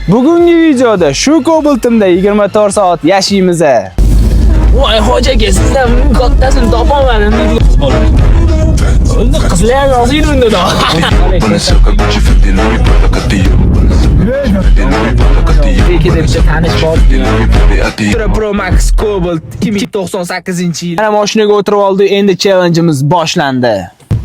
Bugungi videoda shu Cobalt'imda 24 soat yashaymiz. Voy hoji aka, sizdan kattasini topolmadim. Qiz bola. Unda qizlar ham yozing unda da. Tanish bor. Pro Max Cobalt 2098-yil. Mana mashinaga o'tirib oldik, endi challenge'imiz boshlandi.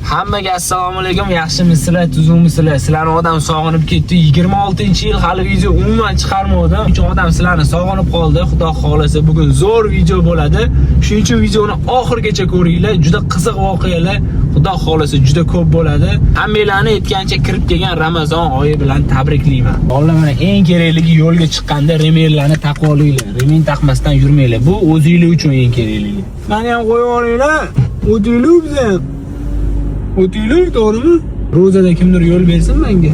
Hammaga assalomu alaykum, yaxshimisizlar, tuzukmisizlar? Sizlarni odam sog'inib ketdi. 26-yil hali video umuman chiqarmadim. Chunki odam sizlarni sog'inib qoldi. Xudo xolasa bugun zo'r video bo'ladi. Shuning uchun videoni oxirigacha ko'ringlar. Juda qiziq voqealar, xudo xolasa juda ko'p bo'ladi. Hammanglarni aytgancha kirib kelgan Ramazon oyi bilan tabriklayman. Bolalar, mana eng kerakligi yo'lga chiqqanda remenlarni taqib olinglar. Remen taqmasdan yurmanglar. Bu o'zingizlar uchun eng kerakligi. Meni ham qo'yib olinglar. O'tinglar bizlar. O'tinglar, to'g'rimi? Ro'zada kimdir yo'l bersin menga.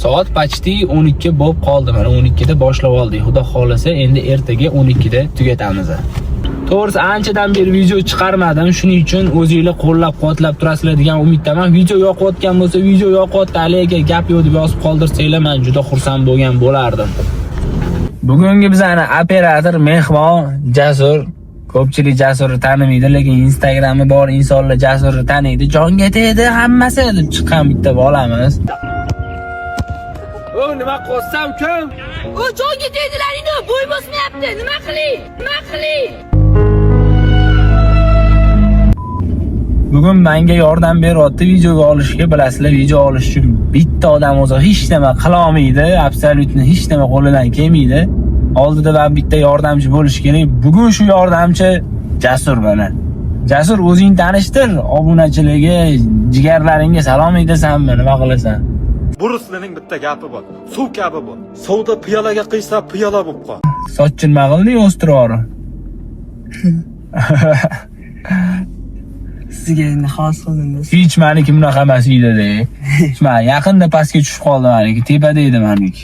Soat почти 12 bo'lib qoldi. Mana 12 da boshlab oldik. Xudo xolasa endi ertaga 12 da tugatamiz. To'g'risi anchadan beri video chiqarmadim. Shuning uchun o'zingizlar qo'llab-quvvatlab turasizlar degan umiddaman. Video yoqayotgan bo'lsa, video yoqayotdi, aka gap yo'q deb yozib qoldirsanglar, men juda xursand bo'lgan bo'lardim. Bugungi bizani operator mehmon Jasur. Ko'pchilik Jasurni tanimaydi, lekin Instagram'i bor insonlar Jasurni taniydi. Jonga tegdi hammasi deb chiqqan bitta bolamiz. O nima qo'ssam kim? O jonga tegdilaringni bo'y bosmayapti. Nima qiling? Nima qiling? Bugun menga yordam beryapti videoga olishga, bilasizlar, video olish uchun bitta odam o'zi hech nima qila olmaydi, absolutni hech nima qo'lidan kelmaydi. Oldida va bitta yordamchi bo'lish kerak. Bugun shu yordamchi Jasur mana. Jasur, o'zing tanishtir, obunachiligi, jigarlaringga salom aytasanmi, nima qilasan? Bu ruslarning bitta gapi bor. Suv kabi bor. Suvda piyolaga qiysa piyola bo'lib qol. Sochini nima qilding, o'stirori? Sizga endi xos qildingiz. Hech meniki bunaqa emas edi-da. Men yaqinda pastga tushib qoldim, meniki tepada edi meniki.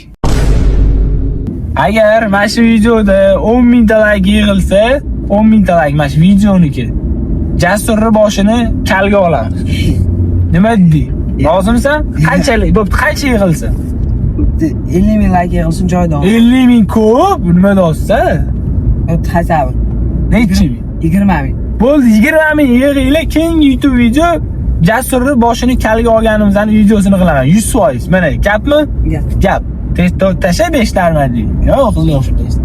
Agar mana shu videoda 10 000 ta like yig'ilsa, 10 000 ta like mana shu videoniki, Jasurni boshini kalga olamiz. Nima deding? Rozimisan? Qanchalik? Bo'pti, qancha yig'ilsa? 50 000 like yig'ilsin joyda. 50 000 ko'p, nima deyapsan? Hasab. Nechi? 20 000. Bo'ldi, 20 000 yig'inglar, keyingi YouTube video Jasurni boshini kalga olganimizdan videosini qilaman. 100%. Mana gapmi? Gap. Tasha 5 darman deydi. Yo'q, qizlar o'xshaysiz.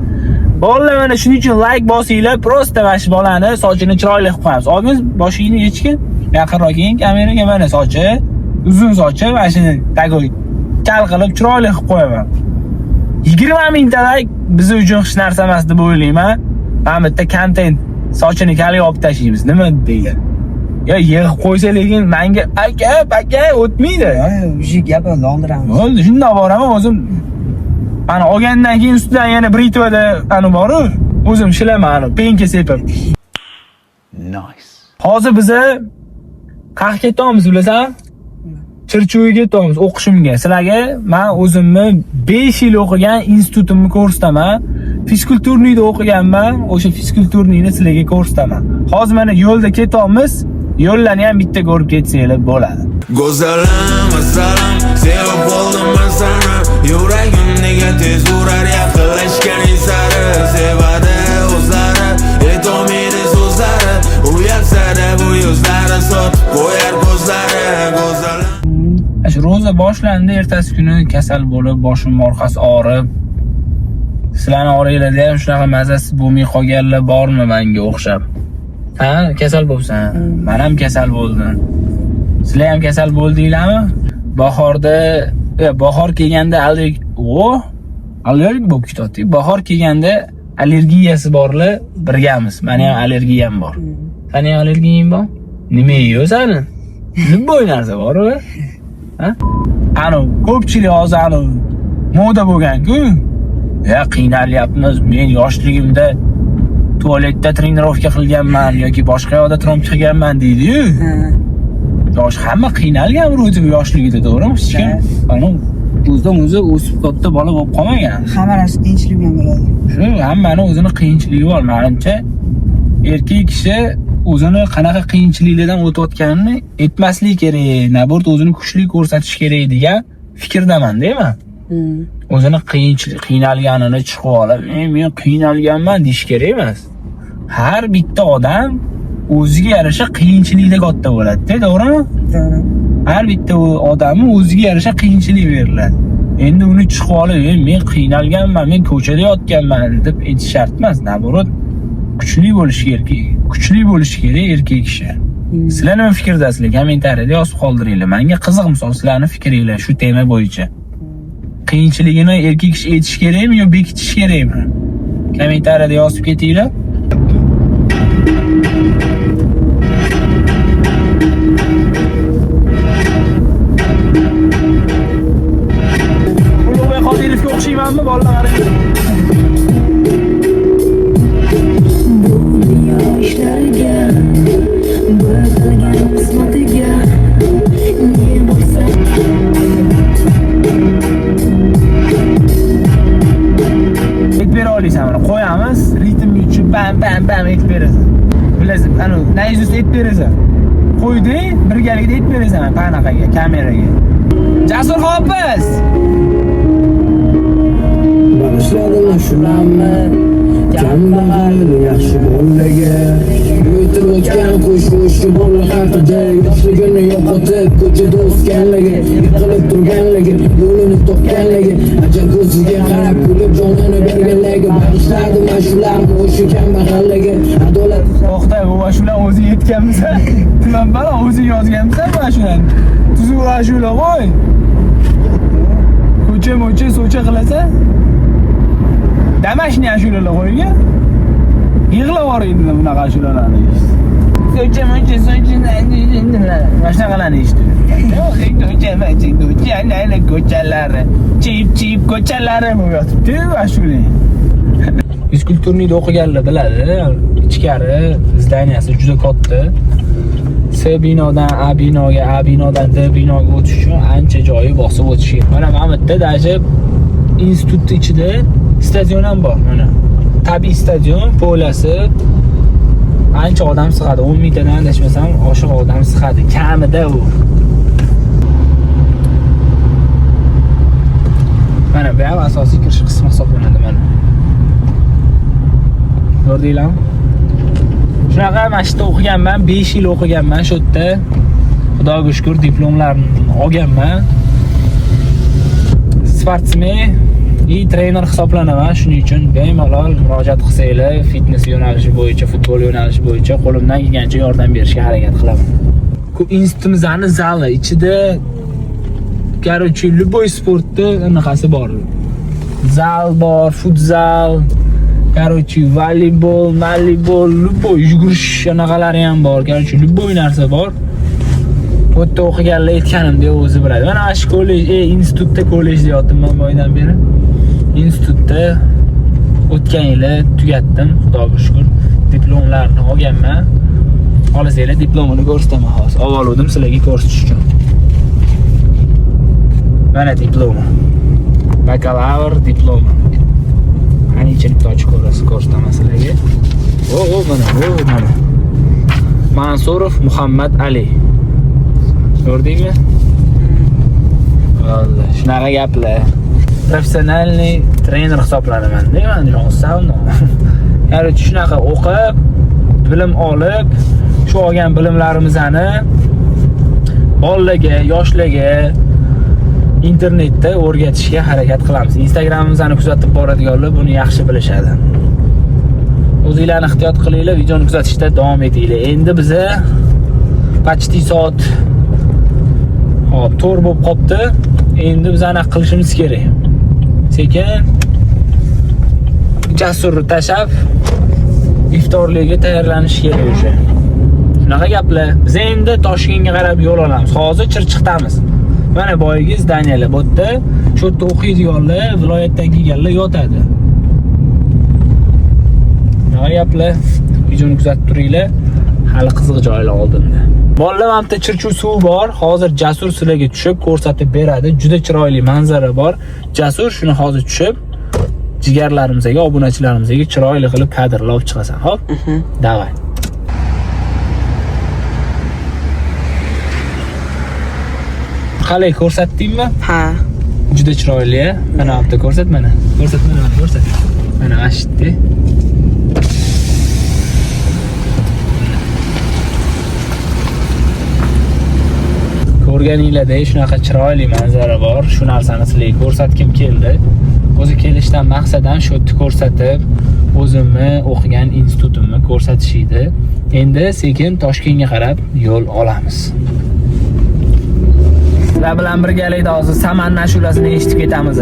Bolalar, mana shuning uchun like bosinglar, prosta mana shu bolani sochini chiroyli qilib qo'yamiz. Ogingiz boshingni yechkin, yaqinroq keling kameraga, mana sochi, uzun sochi, mana shuni tagoy kal qilib chiroyli qilib qo'yaman. 20 000 ta like biz uchun hech narsa emas deb o'ylayman. Mana bitta content sochini kalga olib tashlaymiz. Nima deydi? Ya yig'ib qo'ysa, lekin menga aka o'tmaydi. O'sha gapni londiramiz. Bo'ldi, shunday boraman o'zim. Ana olgandan keyin ustidan yana britvada ana bor-ku, o'zim shilaman, ana penka sepib. Nice. Hozir biz qayerga ketamiz, bilasan? Chirchiyoga ketamiz o'qishimga. Sizlarga men o'zimni 5 yil o'qigan institutimni ko'rsataman. Fizkulturnikda o'qiganman. O'sha fizkulturnikni sizlarga ko'rsataman. Hozir mana yo'lda ketamiz. Yo'llarni ham bitta ko'rib ketsanglar bo'ladi. Go'zalim, assalom, sevib bo'ldim men seni. Yuragim nega tez urar, yaqinlashganing sari. Sevadi o'zlari, aytolmaydi so'zlari. U yapsada bu yuzlari, sotib qo'yar ko'zlari. Go'zalim. Shu ro'za boshlandi, ertasi kuni kasal bo'lib, boshim orqasi og'rib. Sizlarning oranglarda ham shunaqa mazasi bo'lmay qolganlar bormi menga o'xshab? Ha, kasal bo'lsan. Men ham kasal bo'ldim. Sizlar ham kasal bo'ldinglarmi? Bahor kelganda allergik bo'lib ketdi. Bahor kelganda allergiyasi borlar birgamiz. Meni ham allergiyam bor. Seni ham allergiyang bor? Nima yeysan? Nima narsa bor-ku? Ha? Ana ko'pchilik hozir ana moda bo'lgan-ku. Ya qiynalyapmiz. Men yoshligimda tualetda trenirovka qilganman yoki boshqa yoqda tromp qilganman deydi-yu. Yosh hamma qiynalgan o'zi yoshligida, to'g'rimi? Hech kim ana o'zidan o'zi o'sib katta bola bo'lib qolmagan. Hamma narsa qiyinchilik bilan bo'ladi. Shu hammani o'zini qiyinchiligi bor. Menimcha erkak kishi o'zini qanaqa qiyinchiliklardan o'tayotganini aytmaslik kerak, nabort o'zini kuchli ko'rsatish kerak degan fikrdaman, deyman. O'zini qiynalganini chiqib olib, men qiynalganman deyish kerak emas. Har bitta odam o'ziga yarasha qiyinchilikda katta bo'ladi-da, to'g'rimi? To'g'ri. Har bitta odamni o'ziga yarasha qiyinchilik beriladi. Endi uni chiqib olib, men qiynalganman, men ko'chada yotganman deb aytish shart emas, naborot kuchli bo'lish kerak. Kuchli bo'lish kerak erkak kishi. Sizlar nima fikrdasizlar? Kommentariyada yozib qoldiringlar. Menga qiziq misol sizlarning fikringlar shu tema bo'yicha. Qiyinchiligini erkak kishi aytish kerakmi yo bekitish kerakmi? Kommentariyada yozib ketinglar. Ulug'bek Qodirovga o'xshaymanmi bolalar? Bera olasan, qo'yamiz, ritm uchun bam aytib berasan. Bilasan, ana nayizus aytib berasan. Qo'yding, birgalikda aytib berasan qanaqaga, kameraga. Jasur Hofiz. Bag'ishladim shularni, kambag'al yaxshi bolaga. O'tib o'tgan qo'shni bola haqida, yoshligini yo'qotib, ko'chada o'sganligi, yiqilib turganligi, yo'lini topganligi, ajal ko'ziga qarab kulib jonini berganligi, bag'ishladim shularni o'sha kambag'alligi, adolat. To'xta, bu ashular o'zi yetganmisan? Tuman balo o'zi yozganmisan bu ashulani? Tuzuq ashula qo'y. Ko'cha so'cha qilasan? Damashni ashulalar qo'yga. Yig'lab yuboringlar bunaqa ashulalarni. Ko'cha mashaqalarni eshitdim. Ko'chalari, chip ko'chalari bu yotibdi ashula. Fizkulturniyda o'qiganlar biladi. Ichkari zdaniyasi juda katta. C binodan A binoga, A binodan D binoga o'tish uchun ancha joyi bosib o'tish kerak. Mana Mamatda даже institut ichida stadion ham bor, mana. Tabiiy stadion, polasi ancha odam sig'adi. 10 mingtadan adashmasam, oshiq odam sig'adi. Kamida u. Mana bu ham asosiy kirish qismi hisoblanadi mana. Ko'rdinglarmi? Shunaqa mashqda o'qiganman, 5 yil o'qiganman shu yerda. Xudoga shukr diplomlarni olganman. Sportsmen и trener hisoblanaman. Shuning uchun bemalol murojaat qilsanglar, fitness yo'nalishi bo'yicha, futbol yo'nalishi bo'yicha qo'limdan kelgancha yordam berishga harakat qilaman. Ko'p institutimizning zali ichida короче, любой sportda anaqasi bor. Zal bor, futzal, короче, voleybol, любой yugurish anaqalari ham bor. Короче, любой narsa bor. Bu yerda o'qiganlar aytganimdek o'zi biladi. Mana shu kollej, institutda kollejda yotdim boydan beri. Institutda o'tgan yili tugatdim, xudoga shukr. Diplomlarni olganman. Olasizlar diplomini ko'rsataman hozir. Avvaldim sizlarga ko'rsatish uchun. Mana diplomi. Bakalavr diplomi. Qanchalik ochib ko'rsataman sizlarga. Mana. Mansurov Muhammad Ali. Ko'rdingmi? Vallah, shunaqa gaplar. Professionalniy trener hisoblanaman. Nima jonsan? Ya'ni shunaqa o'qib, bilim olib, shu olgan bilimlarimizni bolalarga, yoshlarga internetda o'rgatishga harakat qilamiz. Instagramimizni kuzatib boradiganlar buni yaxshi bilishadi. O'zingizlarni ehtiyot qilinglar, videoni kuzatishda davom etinglar. Endi biza почти soat 4 bo'lib qopti. Endi biz aniq qilishimiz kerak. Sekin Jasurni tashab iftorlikka tayyorlanish kerak o'sha. Shunaqa gaplar. Biz endi Toshkentga qarab yo'l olamiz. Hozir Chirchiqdamiz. Mana boyagi zdaniyalar bu yerda, shu yerda o'qiydiganlar, viloyatdan kelganlar yotadi. Shunaqa gaplar. Videoni kuzatib turinglar. Hali qiziq joylar oldinda. Bolalar mamta chirchuv suv bor. Hozir Jasur sizlarga tushib ko'rsatib beradi. Juda chiroyli manzara bor. Jasur shuni hozir tushib jigarlarimizga, obunachilarimizga chiroyli qilib kadrlar olib chiqasan. Xo'p? Davay. Qalay ko'rsatdingmi? Ha. Juda chiroyli. Mana bitta ko'rsat mana. Ko'rsat. Mana ashitdi. Ko'rganinglarda shunaqa chiroyli manzara bor. Shu narsani sizlarga ko'rsatkim keldi. O'zi kelishdan maqsadim shu yerni ko'rsatib, o'zimni o'qigan institutimni ko'rsatish edi. Endi sekin Toshkentga qarab yo'l olamiz. Sizlar bilan birgalikda hozir Saman nashulasini eshitib ketamiz.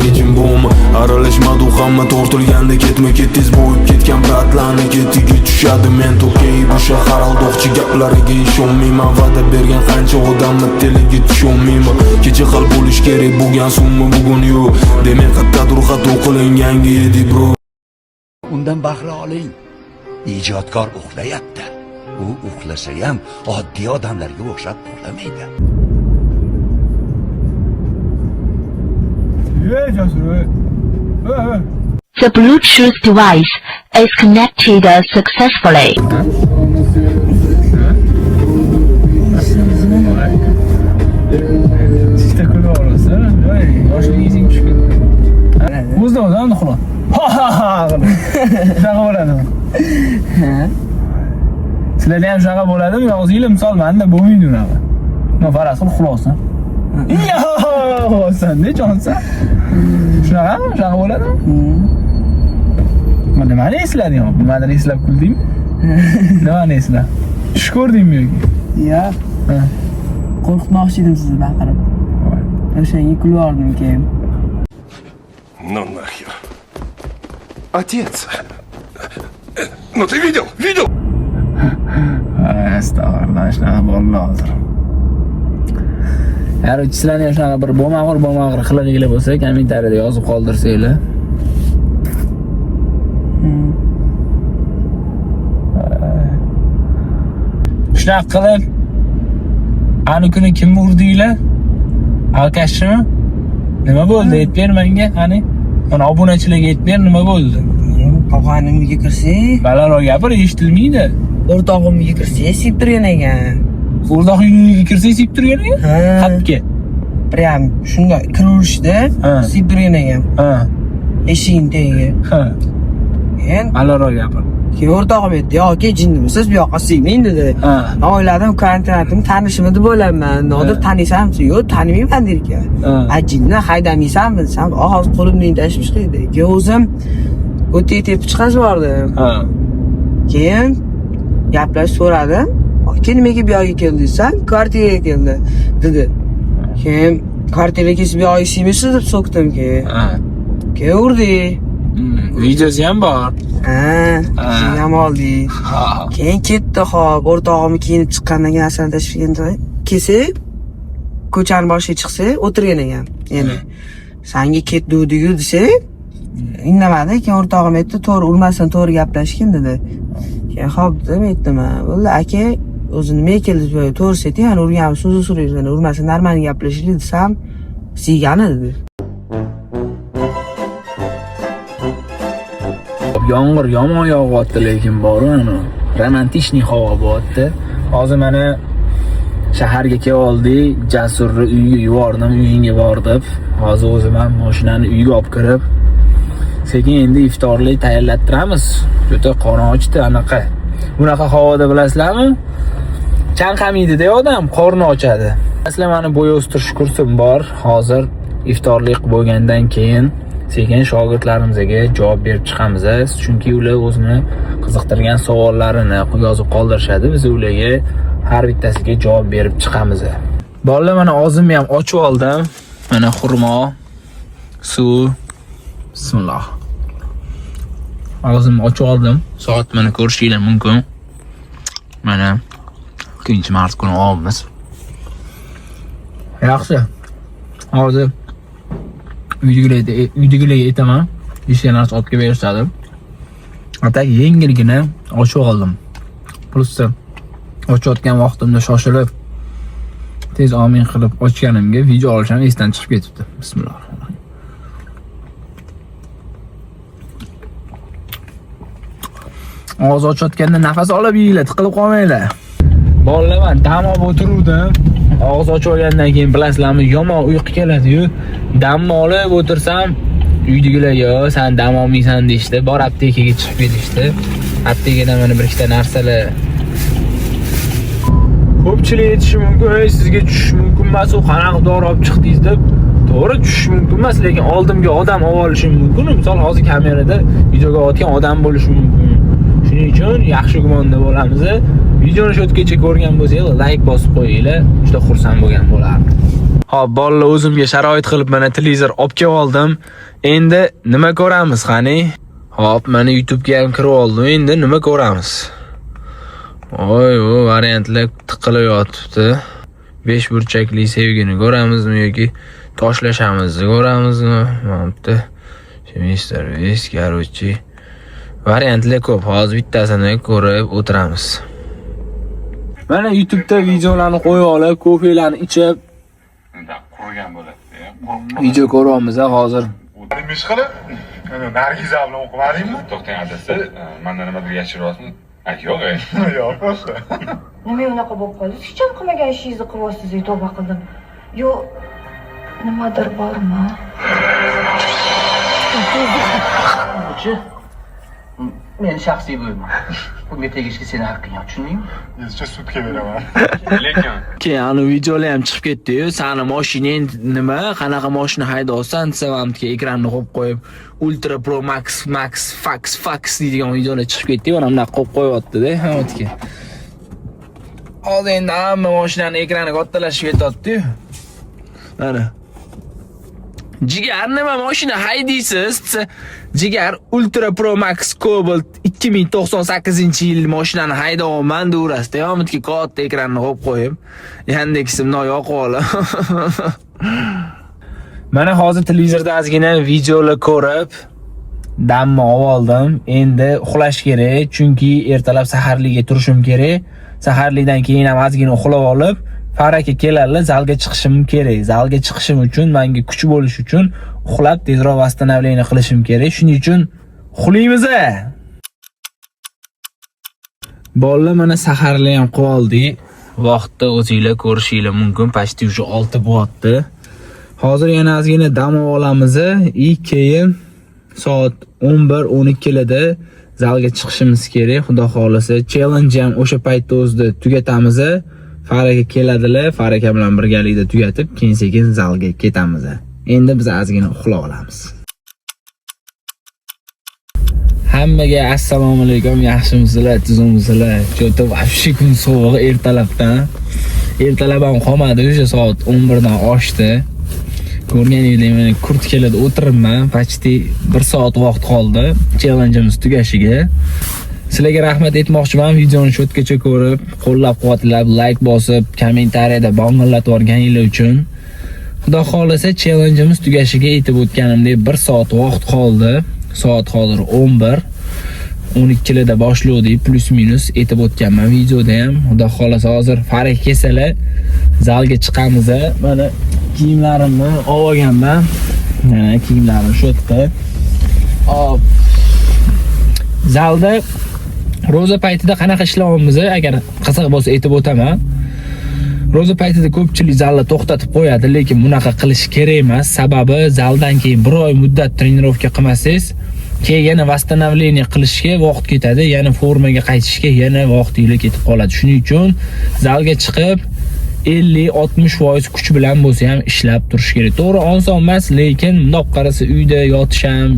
Yechim bo'lma, aralashmadi hamma tortilganda ketma-ket tez bo'yib ketgan bratlarni ketiga tushadi. Men to'kay bu shahar aldoqchi gaplariga ishonmayman. Va'da bergan qancha odamni tiliga tushunmayman. Kecha hal bo'lish kerak bo'lgan summa bugun yo'q. Demak qattiq xato qilingan edi bro. Undan bahra oling. Ijodkor uxlayapti. U uxlasa ham oddiy odamlarga o'xshab uxlamaydi. The Bluetooth device is connected successfully. Sizda kulib olasiz. Yoshligingizga tushib ketdi. O'zdan uxla. Ha. Shunaqa bo'ladimi? Sizlarda ham shunaqa bo'ladimi? Yozinglar misol menda bo'lmaydi unaqa. Nima faraz qil uxlasan. Sen ne jonsan? Shunaqa bo'ladimi? Nimani eslading? Nimani eslab kuldingmi? Nimani eslab? Tush ko'rdingmi yoki? Yo'q. Qo'rqitmoqchi edim sizni baqirib. O'shanga kulib oldim keyin. Ну нахер. Отец. Ну ты видел? Astag'firullah, shunaqa bolalar hozir. Agar sizlarni ham shunaqa bir bo'lmag'ir qilig'inglar bo'lsa, kommentariyada yozib qoldirsanglar. Shunaqa qilib, ana kuni kimni urdinglar? Alkashmi? Nima bo'ldi? Aytib ber menga, qani. Mana obunachilarga aytib ber, nima bo'ldi? Qog'onimga kirsak, Balandroq gapir, eshitilmaydi. o'rtog'imga kirsak, sib turgan ekan. O'rtog'ingga kirsang sib turgan ekan? Qatga. Prям shunday kiraverishda sib turgan ekan. Eshiging tagiga. Men Balandroq gapir. keyin o'rtog'im aytdi, "Yoki jinnimisiz, bu yoqqa sig'mang" dedi. Men o'yladim, karantinatning tanishimi deb o'ylayman. Nodir taniysanmi? Yo'q, tanimayman derkan. A jinni haydamaysanmi desam, hozir qo'limdan tashvish qildi. Keyin o'zim o'tib tepib chiqaz bordim. Keyin gaplashib so'radim. "Keyin nimaga bu yoqqa kelding desam, kvartiraga keldi" dedi. Keyin kvartiraga kelib bu yoqqa sig'maysiz deb so'kdim keyin. Keyin urdi. Videosi ham bor. Ham oldi. Keyin ketdi, xo'p, o'rtog'imni kiyinib chiqqandan keyin asal tashviqda kelsak, ko'chani boshiga chiqsak, o'tirgan ekan. Yana "Senga ketdi-ku" desak, indamadi. Keyin o'rtog'im aytdi, "To'g'ri urmasdan to'g'ri gaplashgin" dedi. Keyin "Xo'p" dedim, aytdim, "Bo'ldi, aka, o'zi nimaga keldi? To'g'ri ayting, ana urganmi, so'zni so'raysiz, urmasa normal gaplashaylik" desam, "Siygani" dedi. Yomg'ir yomon yog'yapti, lekin bor ana romantik havo bo'lyapti. Hozir mana shaharga kelib oldik, Jasurni uyiga yubordim, uyingga bordim. Hozir o'zim ham mashinani uyga olib kirib, sekin endi iftorlik tayyorlattiramiz. Juda qorni ochdi anaqa. Bunaqa havoda bilasizlarmi? Chanqamaydi-da odam, qorni ochadi. Aslan meni bo'y o'stirish kursim bor. Hozir iftorlik bo'lgandan keyin sekin shogirdlarimizga javob berib chiqamiz, chunki ular o'zini qiziqtirgan savollarini yozib qoldirishadi. Biz ularga har bittasiga javob berib chiqamiz. Bolalar, mana og'zimni ham ochib oldim. Mana xurmo, suv. Bismillah. Og'zimni ochib oldim. Soat mana ko'rishinglar mumkin. Mana 2-mart kuni olamiz. Yaxshi. Hozir uydagilarga aytaman, hech narsa olib kelib berishadi. Atak yengilgina ochib oldim. Просто ochayotgan vaqtimda shoshilib tez amin qilib ochganimga video olishim esdan chiqib ketibdi. Bismillah. Og'iz ochayotganda nafas olib yeyinglar, tiqilib qolmanglar. Bolalar, men dam olib o'tiruvdim. Og'iz ochib olgandan keyin bilasizlarmi, yomon uyqu keladi-yu. Dam olib o'tirsam, uydagilar yo, sen dam olmaysan deyishdi. Bor aptekaga chiqib ketishdi. Aptekadan mana bir ikkita narsalar. Ko'pchilik aytishi mumkin, sizga tushish mumkin emas, u qanaqa dori olib chiqdingiz deb. To'g'ri tushish mumkin emas, lekin oldimga odam olib olishim mumkin. Misol hozir kamerada videoga olayotgan odam bo'lishi mumkin. Shuning uchun yaxshi gumonda bo'lamiz. Videoni shotgacha ko'rgan bo'lsangiz, like bosib qo'yinglar. Juda xursand bo'lgan bo'lardim. Hop, bolalar, o'zimga sharoit qilib mana televizor olib kelib oldim. Endi nima ko'ramiz, qani? Hop, mana YouTube ga ham kirib oldim. Endi nima ko'ramiz? Oy, o variantlar tiqilib yotibdi. 5 burchakli sevgini ko'ramizmi yoki toshlashamizni ko'ramizmi? Bo'pti. Mister Vis, короче. Variantlar ko'p. Hozir bittasini ko'rib o'tiramiz. Mana YouTube'da videolarni qo'yib olib, ko'felarni ichib qo'ygan bo'ladi. video ko'ryapmiz hozir. Nima ish qilib? Nargiza bilan o'qimadingmi? To'xtang, adasi. Mendan nimadir yashiryapsizmi? Yo'q, yo'q, boshqa. Nima unaqa bo'lib qoldi? Hech ham qilmagan ishingizni qilyapsiz, tavba qildim. Yo, nimadir bormi? Men shaxsiy bo'lma. Bunga tegishli seni haqqing yo'q, tushundingmi? Yozcha sudga beraman. Lekin keyin videolar ham chiqib ketdi-yu, sani mashinang nima, qanaqa mashina haydayapsan desam, ekranni qo'yib qo'yib, Ultra Pro Max Fax deydigan videolar chiqib ketdi, mana bunaqa qo'yib qo'yapti-da hammaga. Hozir endi hamma mashinani ekraniga kattalashib ketyapti-yu. Mana. Jigar nima mashina haydaysiz? Jigar Ultra Pro Max Cobalt 2098-yil mashinani haydayapman deyapsiz. Yo'qmi, katta ekranni qo'yib qo'yib, Yandeximni yoqib olib. Mana hozir televizorda ozgina videolar ko'rib, damni oldim. Endi uxlash kerak, chunki ertalab saharlikka turishim kerak. Saharlikdan keyin ham ozgina uxlab olib, Faraka keladi, zalga chiqishim kerak. Zalga chiqishim uchun, menga kuch bo'lish uchun uxlab tezroq восстановление qilishim kerak. Shuning uchun uxlaymiz. Bolalar, mana saharlik ham qoldik. Vaqtda o'zingizlar ko'rishinglar mumkin, почти уже 6 bo'lyapti. Hozir yana ozgina dam olamiz. Keyin soat 11-12 larda zalga chiqishimiz kerak. Xudo xolasa, challenge ham o'sha paytda o'zida tugatamiz. Faraka keladilar, Faraka bilan birgalikda tugatib, keyin sekin zalga ketamiz. Endi biz ozgina uxlab olamiz. Hammaga assalomu alaykum, yaxshimisizlar, tuzimmisizlar? Cho'ta vobshe kun sovuq ertalabdan. Ertalab ham qolmadi, o'sha soat 11 dan oshdi. Ko'rganingizdek, men kurtkalarda o'tiribman, почти 1 soat vaqt qoldi challengeimiz tugashiga. Sizlarga rahmat aytmoqchiman, videoni shotgacha ko'rib, qo'llab-quvvatlab, like bosib, kommentariyada bong'illatib o'rganinglar uchun. Xudo xolasa, challengeimiz tugashiga aytib o'tganimdek 1 soat vaqt qoldi. Soat hozir 11. 12 larda boshladik, plus minus aytib o'tganman videoda ham. Xudo xolasa, hozir Faraka kelsalar, zalga chiqamiz. Mana kiyimlarimni olganman. Mana kiyimlarim shu yerda. Hop. Zalda ro'za paytida qanaqa ishlayapmiz? Agar qiziq bo'lsa aytib o'taman. Ro'za paytida ko'pchilik zalni to'xtatib qo'yadi, lekin bunaqa qilish kerak emas. Sababi zaldan keyin 1 oy muddat trenirovka qilmasangiz, keyin yana восстановление qilishga vaqt ketadi, yana formaga qaytishga yana vaqtingiz ketib qoladi. Shuning uchun zalga chiqib 50-60% kuch bilan bo'lsa ham ishlab turish kerak. To'g'ri, oson emas, lekin bundoq qarasa uyda yotish ham,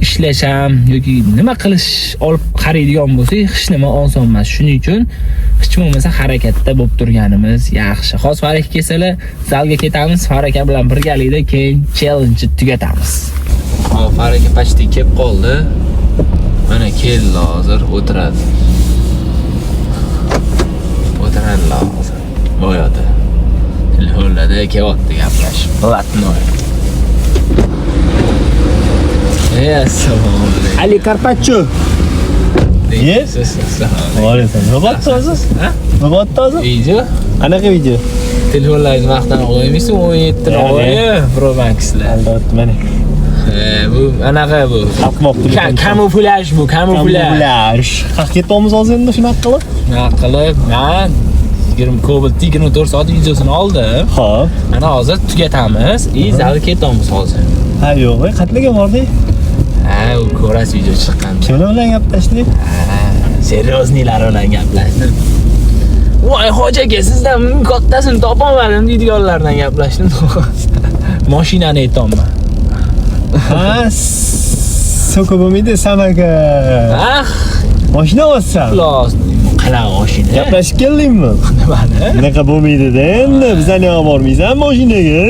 ishlash ham yoki nima qilish olib qaraydigan bo'lsa, hech nima oson emas. Shuning uchun hech bo'lmasa harakatda bo'lib turganimiz yaxshi. Xos Faraka kelsalar, zalga ketamiz, Faraka bilan birgalikda keyin challenge tugatamiz. Hop, Faraka почти kelib qoldi. Mana keldi hozir, o'tiradi. Hozir. Boyadi. Telefonlarda kelyapti gaplashib. Latnoy. Assalomu alaykum. Ali Carpaccio. Yes. Vaalaykum. Nima hozir? Ha? Nima hozir? Video. Qanaqa video? Telefonlaringiz vaqtdan qo'ymaysiz, 17 oyi Pro Max'lar. Albatta, mana. Bu anaqa bu. Kamuflaj bu, kamuflaj. Qaq ketyapmiz hozir endi shunaqa qilib. Shunaqa qilib, men Cobalt 24 soat videosini oldim. Xo'p. Mana hozir tugatamiz. Zalga ketamiz hozir. Ha, yo'q, qayerga bordik? Ha, u ko'rasiz video chiqqan. Kimlar bilan gaplashdik? Serioznilar bilan gaplashdim. Voy hoji aka, sizdan kattasini topolmadim deydiganlardan gaplashdim. Mashinani aytolman. Ha, so'ka bo'lmaydi samaga. Mashina olsam. Xullas, qanaqa mashina? Gaplashib keldingmi? Nimani? Bunaqa bo'lmaydi-da endi. Bizani olib bormaysan mashinaga.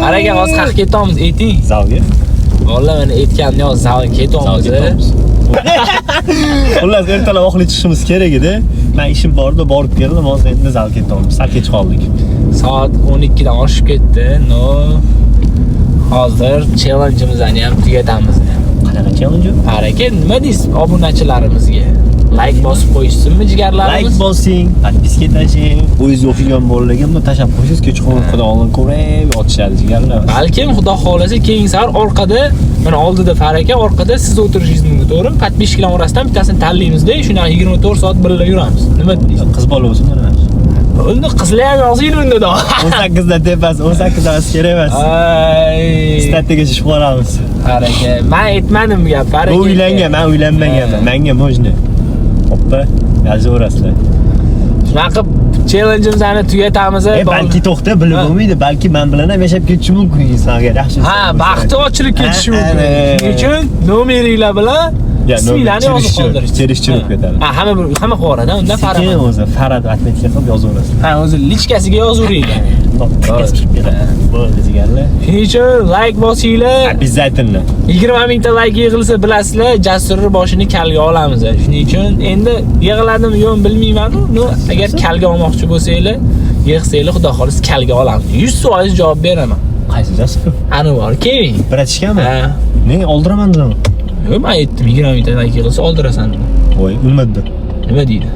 Araga hozir qaq ketamiz, ayting. Zalga. Vallahi men aytganimni hozir zalga ketamiz. Xullas, ertalab oxli chiqishimiz kerak edi. Men ishim bor edi, borib keldim. Hozir endi zalga ketamiz. Sal kech qoldik. Soat 12 dan oshib ketdi. No. Hozir challenge'imizni ham tugatamiz. Qanaqa challenge? Harakat nima deysiz obunachilarimizga? Like bosib qo'yishsinmi jigarlarimiz? Like bosing, podpiska tashing. O'zingiz o'qigan bolalarga buni tashab qo'ysangiz, kechqurun xudo olin ko'rib otishadi jigarlar. Balkim xudo xolasa keyin sar orqada, mana oldida Faraka, orqada siz o'tirishingiz mumkin, to'g'rimi? Podpiskalar orasidan bittasini tanlaymiz-da, shundan 24 soat birga yuramiz. Nima deysiz? Qiz bola bo'lsin mana. Unda qizlar ham yozing unda da. 18 dan tepasi, 18 dan kerak emas. Ay. Statiga chiqib qolamiz. Faraka, men aytmadim gap, Faraka. U uylangan, men uylanmaganman. Menga mojna. Hoppa, yazaverasizlar. Shunaqa challenge'imizni tugatamiz. Balki to'xta bilib bo'lmaydi, balki men bilan ham yashab ketishi mumkin insonga. Yaxshi. Ha, baxti ochilib ketishi mumkin. Shuning uchun nomeringlar bilan isminglarni yozib qoldirish. Terishchilik ketadi. Ha, hamma qo'rada, unda Farad. Keyin o'zi Farad atmetka qilib yozaverasiz. Ha, o'zi lichkasiga yozaveringlar. Bo'ldi jigarlar. Shuning uchun like bosinglar. Обязательно. 20 mingta like yig'ilsa bilasizlar, Jasurni boshini kalga olamiz. Shuning uchun endi yig'iladimi yo'q bilmayman-ku. Agar kalga olmoqchi bo'lsanglar, yig'sanglar, xudo xolis kalga olamiz. 100% javob beraman. Qaysi Jasur? Ani bor, keling. Bratishkami? Ha. Men oldiraman dedim. Yo'q, men aytdim, 20 mingta like yig'ilsa oldirasan dedim. Voy, ulmadi. Nima deydi?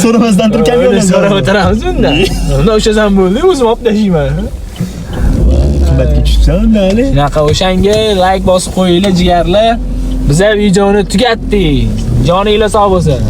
So'ramasdan turgan yo'q. So'rab o'tiramiz bunda. Unda o'shasan bo'ldi, o'zim olib tashlayman. Qimmatga tushsan, dali. Shunaqa o'shanga like bosib qo'yinglar jigarlar. Biz ham videoni tugatdik. Joninglar sog' bo'lsin.